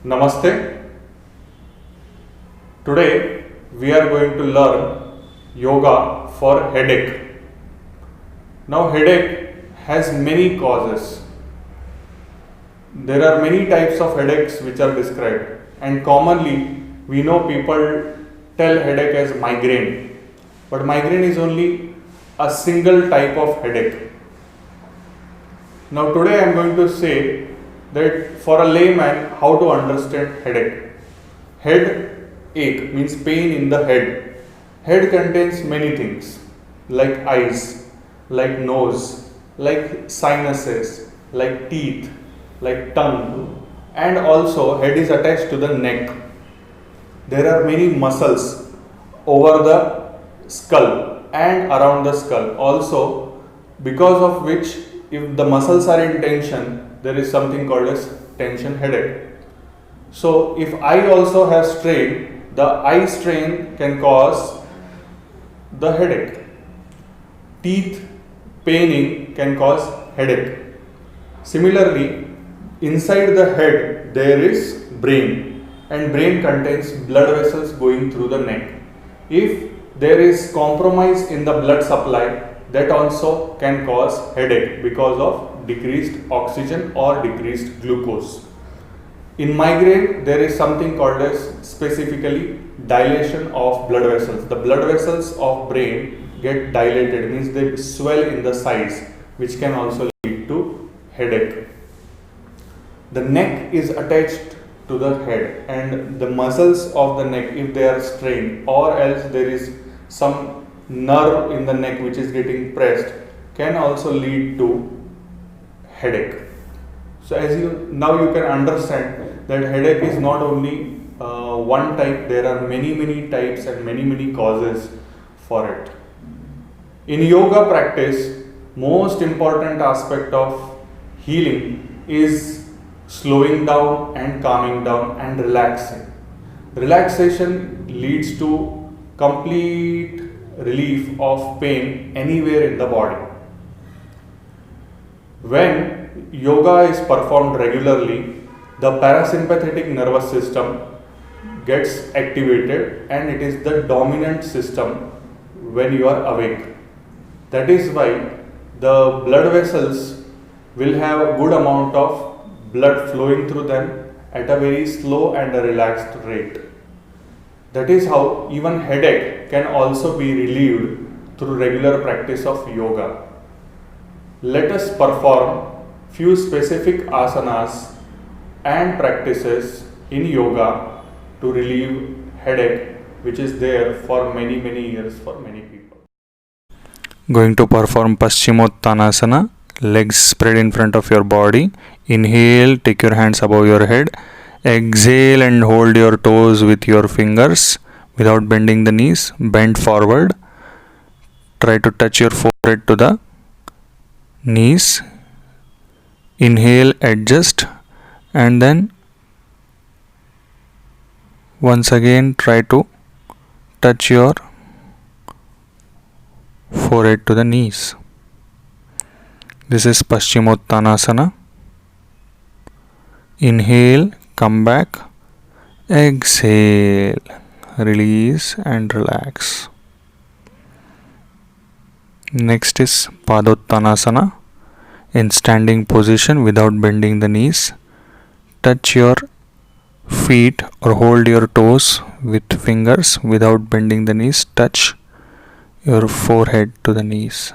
Namaste. Today we are going to learn yoga for headache. Now headache has many causes. There are many types of headaches which are described, and commonly we know people tell headache as migraine, but migraine is only a single type of headache. Now today I am going to say that for a layman how to understand headache. Headache means pain in the head. Head contains many things like eyes, like nose, like sinuses, like teeth, like tongue, and also head is attached to the neck. There are many muscles over the skull and around the skull also, because of which if the muscles are in tension, there is something called as tension headache. So if eye also has strain, the eye strain can cause the headache. Teeth paining can cause headache. Similarly, inside the head there is brain, and brain contains blood vessels going through the neck. If there is compromise in the blood supply, that also can cause headache because of decreased oxygen or decreased glucose. In migraine, there is something called as specifically dilation of blood vessels. The blood vessels of brain get dilated, means they swell in the size, which can also lead to headache. The neck is attached to the head, and the muscles of the neck, if they are strained, or else there is some nerve in the neck which is getting pressed, can also lead to headache. So as you can understand that headache is not only one type, there are many types and many causes for it. In yoga practice, most important aspect of healing is slowing down and calming down and relaxing. Relaxation leads to complete relief of pain anywhere in the body. When yoga is performed regularly, the parasympathetic nervous system gets activated, and it is the dominant system when you are awake. That is why the blood vessels will have a good amount of blood flowing through them at a very slow and a relaxed rate. That is how even headache can also be relieved through regular practice of yoga. Let us perform few specific asanas and practices in yoga to relieve headache, which is there for many years for many people. Going to perform Uttanasana, legs spread in front of your body. Inhale, take your hands above your head. Exhale and hold your toes with your fingers without bending the knees. Bend forward. Try to touch your forehead to the knees. Inhale, adjust, and then once again try to touch your forehead to the knees. This is Uttanasana. Inhale, come back, exhale, release and relax. Next is Padmasana. In standing position without bending the knees, touch your feet or hold your toes with fingers without bending the knees. Touch your forehead to the knees.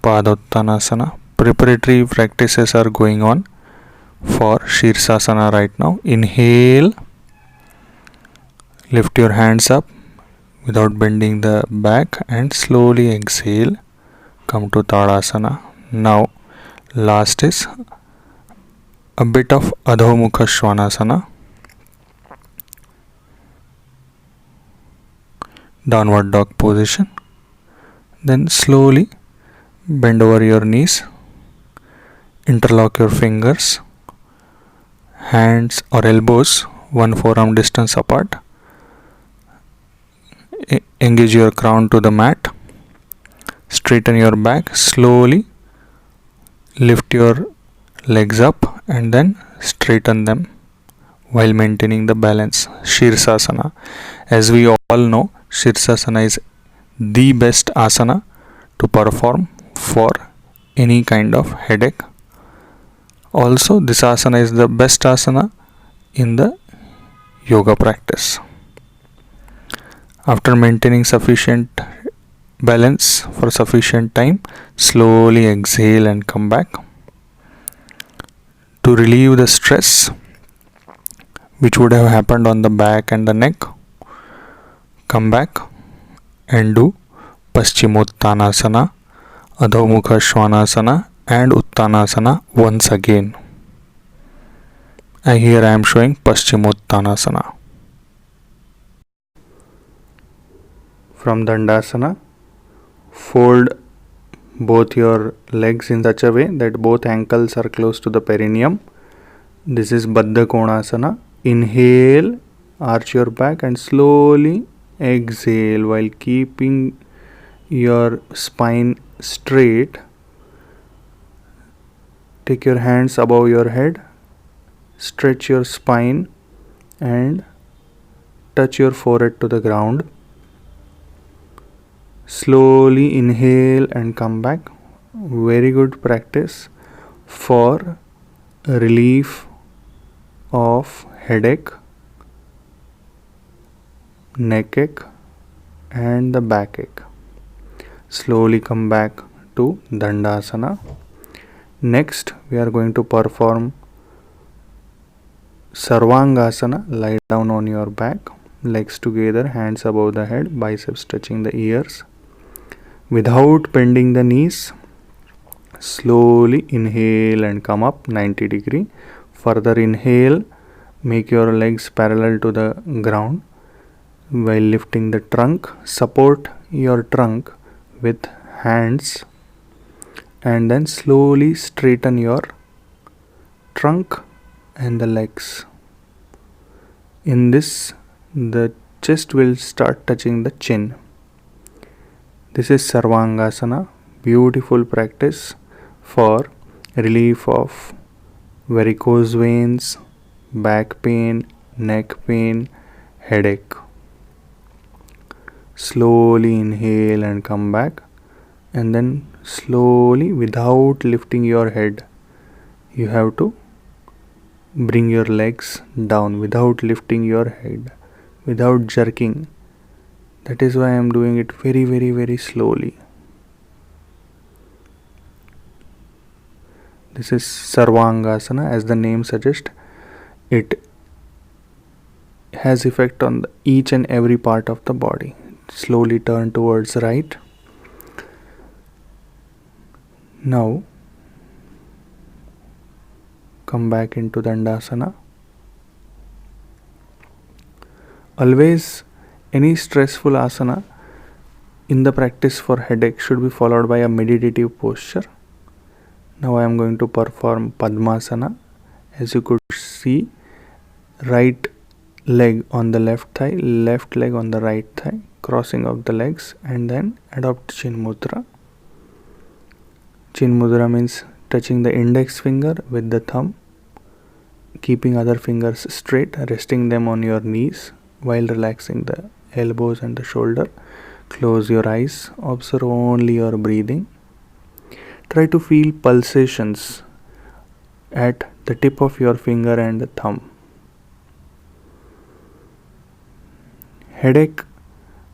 Padmasana. Preparatory practices are going on for Sirsasana right now. Inhale, lift your hands up without bending the back, and slowly exhale, come to Tadasana. Now last is a bit of Adhomukhashwanasana, downward dog position. Then slowly bend over your knees, interlock your fingers, hands or elbows 1 forearm distance apart. Engage your crown to the mat. Straighten your back. Slowly lift your legs up and then straighten them while maintaining the balance. Shirsasana. As we all know, Shirsasana is the best asana to perform for any kind of headache. Also, this asana is the best asana in the yoga practice. After maintaining sufficient balance for sufficient time, slowly exhale and come back. To relieve the stress which would have happened on the back and the neck, come back and do Paschimottanasana, Adhomukhashwanasana and Uttanasana once again. And here I am showing Paschimottanasana. From Dandasana, fold both your legs in such a way that both ankles are close to the perineum. This is Baddhakonasana. Inhale, arch your back and slowly exhale while keeping your spine straight. Take your hands above your head, stretch your spine and touch your forehead to the ground. Slowly inhale and come back. Very good practice for relief of headache, neck ache and the backache. Slowly come back to Dandasana. Next, we are going to perform Sarvangasana. Lie down on your back, legs together, hands above the head, biceps touching the ears. Without bending the knees, slowly inhale and come up 90 degree. Further inhale, make your legs parallel to the ground. While lifting the trunk, support your trunk with hands and then slowly straighten your trunk and the legs. In this, the chest will start touching the chin. This is Sarvangasana, beautiful practice for relief of varicose veins, back pain, neck pain, headache. Slowly inhale and come back, and then slowly, without lifting your head, you have to bring your legs down without lifting your head, without jerking. That is why I am doing it very slowly. This is Sarvangasana. As the name suggests, it has effect on each and every part of the body. Slowly turn towards right. Now come back into Dandasana. Always any stressful asana in the practice for headache should be followed by a meditative posture. Now I am going to perform Padmasana. As you could see, right leg on the left thigh, left leg on the right thigh, crossing of the legs, and then adopt Chin Mudra. Chin Mudra means touching the index finger with the thumb, keeping other fingers straight, resting them on your knees while relaxing the elbows and the shoulder. Close your eyes, observe only your breathing. Try to feel pulsations at the tip of your finger and the thumb. Headache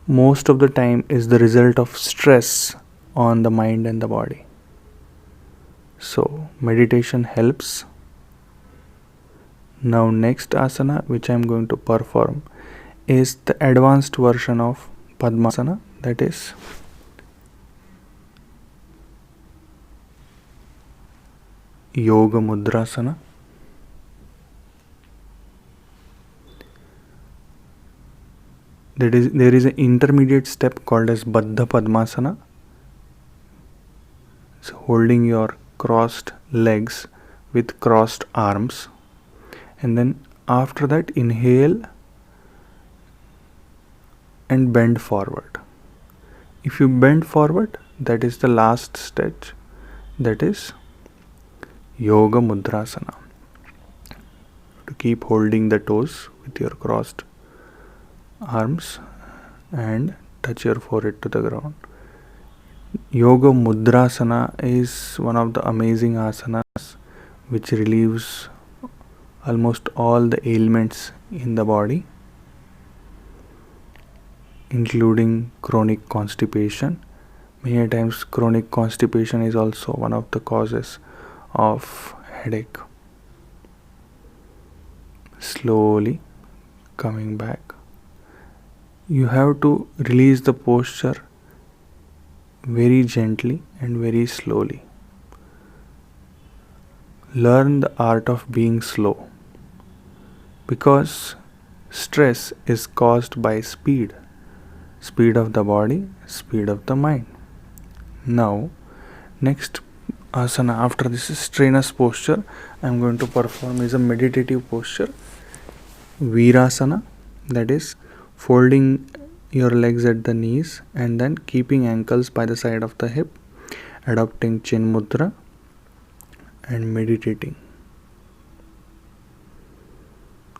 most of the time is the result of stress on the mind and the body. So meditation helps. Now next asana which I am going to perform is the advanced version of Padmasana, that is Yogamudrasana. There is an intermediate step called as Padmasana. So holding your crossed legs with crossed arms, and then after that inhale and bend forward. If you bend forward, that is the last stage, that is Yogamudrasana. keep holding the toes with your crossed arms and touch your forehead to the ground. Yogamudrasana is one of the amazing asanas which relieves almost all the ailments in the body, including chronic constipation. Many times chronic constipation is also one of the causes of headache. Slowly coming back. You have to release the posture very gently and very slowly. Learn the art of being slow, because stress is caused by speed of the body, speed of the mind. Now, next asana after this strenuous posture I am going to perform is a meditative posture, Virasana, that is folding your legs at the knees and then keeping ankles by the side of the hip, adopting chin mudra and meditating.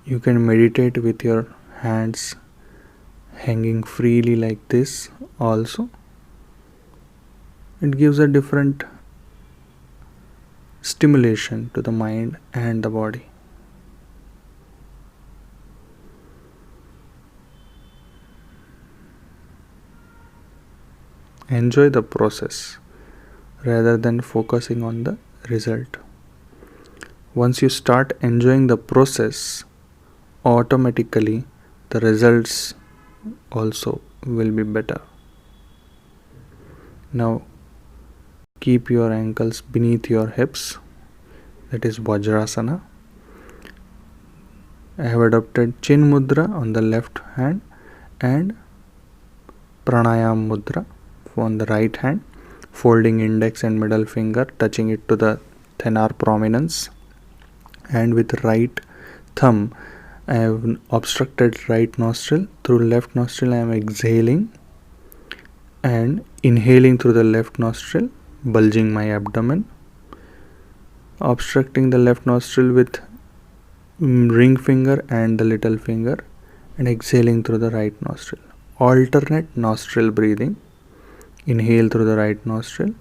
You can meditate with your hands hanging freely like this also. It gives a different stimulation to the mind and the body. Enjoy the process rather than focusing on the result. Once you start enjoying the process, automatically the results also will be better. Now keep your ankles beneath your hips, that is Vajrasana. I have adopted chin mudra on the left hand and Pranayama mudra on the right hand, folding index and middle finger, touching it to the thenar prominence, and with right thumb I have obstructed right nostril. Through left nostril I am exhaling and inhaling through the left nostril, bulging my abdomen, obstructing the left nostril with ring finger and the little finger, and exhaling through the right nostril. Alternate nostril breathing. Inhale through the right nostril,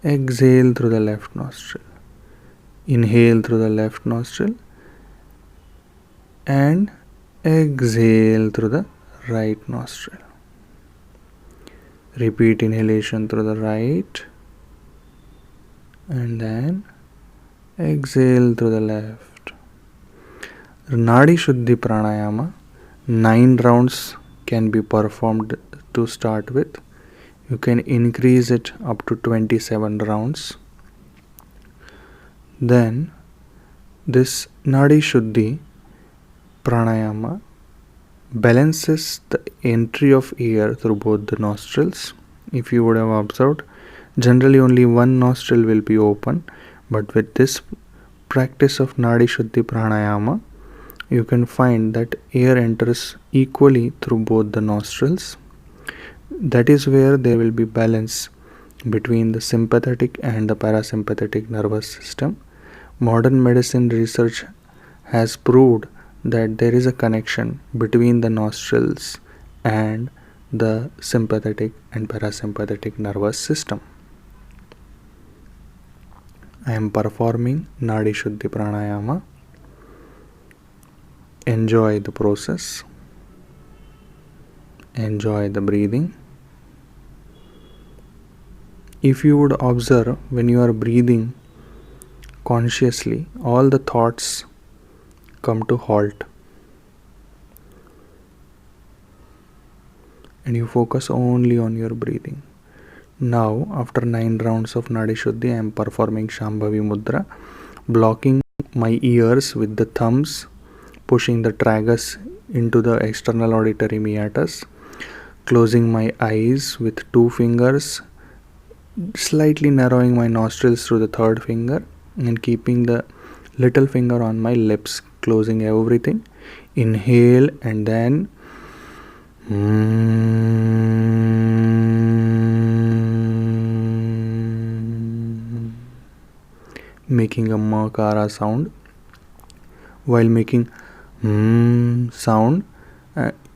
exhale through the left nostril. Inhale through the left nostril and exhale through the right nostril. Repeat inhalation through the right and then exhale through the left. Nadi Shodhana Pranayama, 9 rounds can be performed to start with. You can increase it up to 27 rounds. Then this Nadi Shodhana Pranayama balances the entry of air through both the nostrils. If you would have observed, generally only one nostril will be open, but with this practice of Nadi Shodhana Pranayama, you can find that air enters equally through both the nostrils. That is where there will be balance between the sympathetic and the parasympathetic nervous system. Modern medicine research has proved that there is a connection between the nostrils and the sympathetic and parasympathetic nervous system. I am performing Nadi Shodhana Pranayama. Enjoy the process. Enjoy the breathing. If you would observe, when you are breathing consciously, all the thoughts come to halt and you focus only on your breathing. Now, after 9 rounds of Nadi Shodhana, I am performing Shambhavi Mudra, blocking my ears with the thumbs, pushing the tragus into the external auditory meatus, closing my eyes with 2 fingers, slightly narrowing my nostrils through the 3rd finger, and keeping the little finger on my lips, closing everything. Inhale and then making a makara sound. while making sound,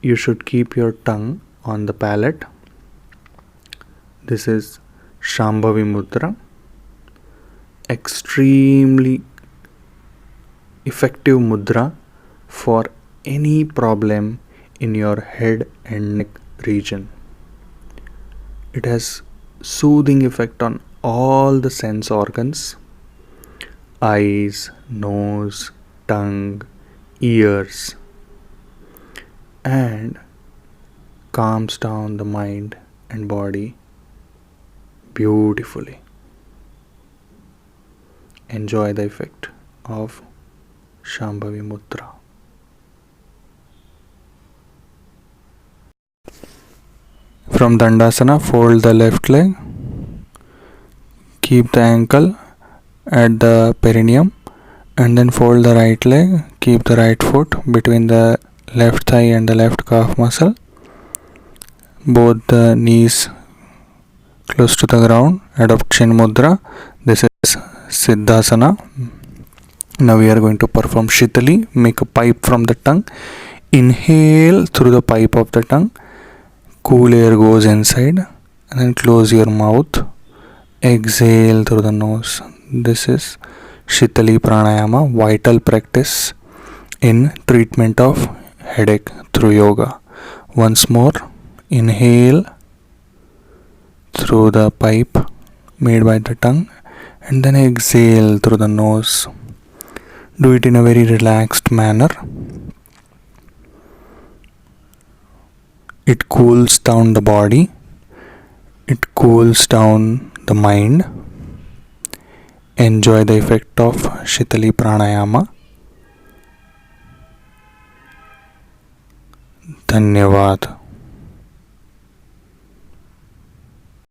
you should keep your tongue on the palate. This is Shambhavi Mudra. Extremely effective mudra for any problem in your head and neck region. It has soothing effect on all the sense organs: eyes, nose, tongue, ears, and calms down the mind and body beautifully. Enjoy the effect of Shambhavi Mudra. From Dandasana, fold the left leg, keep the ankle at the perineum, and then fold the right leg, keep the right foot between the left thigh and the left calf muscle, both the knees close to the ground, adopt Chin Mudra. This is Sirsasana. Now we are going to perform Sheetali. Make a pipe from the tongue. Inhale through the pipe of the tongue. Cool air goes inside, and then close your mouth. Exhale through the nose. This is Sheetali Pranayama, vital practice in treatment of headache through yoga. Once more, inhale through the pipe made by the tongue, and then exhale through the nose. Do it in a very relaxed manner. It cools down the body. It cools down the mind. Enjoy the effect of Sheetali Pranayama. Dhanyavad.